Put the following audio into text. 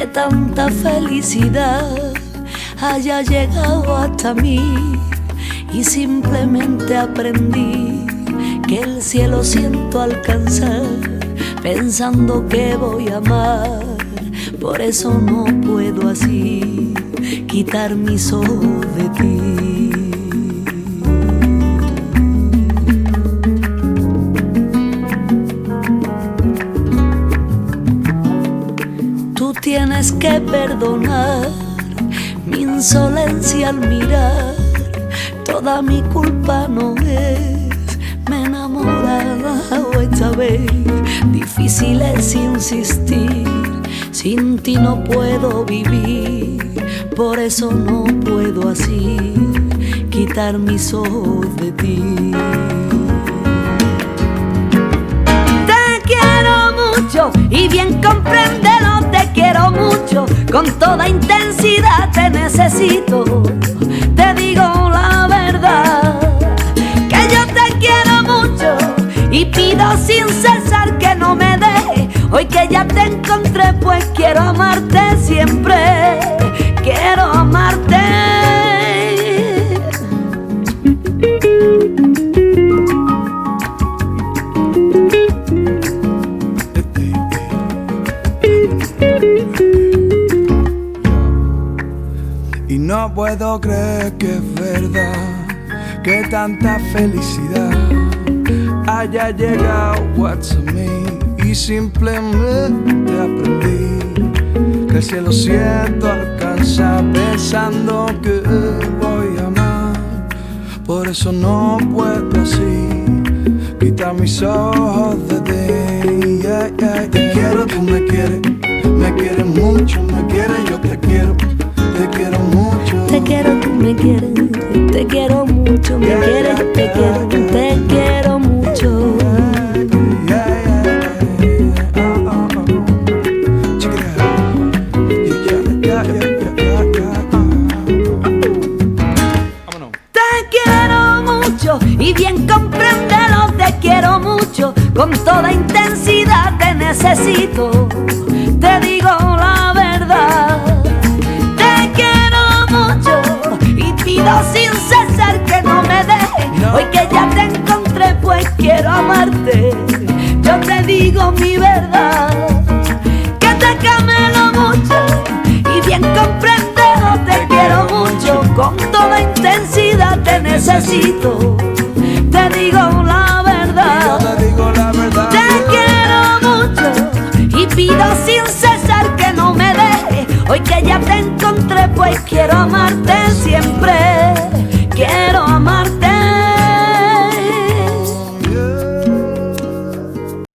que tanta felicidad haya llegado hasta mí y simplemente aprendí que el cielo siento alcanzar pensando que voy a amar. Por eso no puedo así quitar mis ojos de ti. Tú tienes que perdonar mi insolencia al mirar. Toda mi culpa no es, me he enamorado esta vez. Difícil es insistir, sin ti no puedo vivir. Por eso no puedo así quitar mis ojos de ti. Te quiero mucho y bien compréndelo, te quiero mucho, con toda intensidad te necesito. Te digo la verdad, que yo te quiero mucho y pido sin cesar que no me dejes. Hoy que ya te encontré, pues quiero amarte siempre, quiero amarte. Y no puedo creer que es verdad, que tanta felicidad haya llegado a mí. Y simplemente aprendí que el cielo siento alcanza pensando que voy a amar. Por eso no puedo así quitar mis ojos de ti. Te quiero, tú me quieres mucho, me quieres, yo te quiero mucho. Te quiero, tú me quieres, te quiero mucho, me quieres, yo te quiero mucho. Y bien compréndelo, te quiero mucho, con toda intensidad te necesito. Te digo la verdad, te quiero mucho y pido sin cesar que no me dejes. Hoy que ya te encontré, pues quiero amarte. Yo te digo mi verdad, que te camelo mucho y bien compréndelo, te quiero mucho, con toda intensidad te necesito. Te digo la verdad, te quiero mucho y pido sin cesar que no me dejes. Hoy que ya te encontré, pues quiero amarte siempre.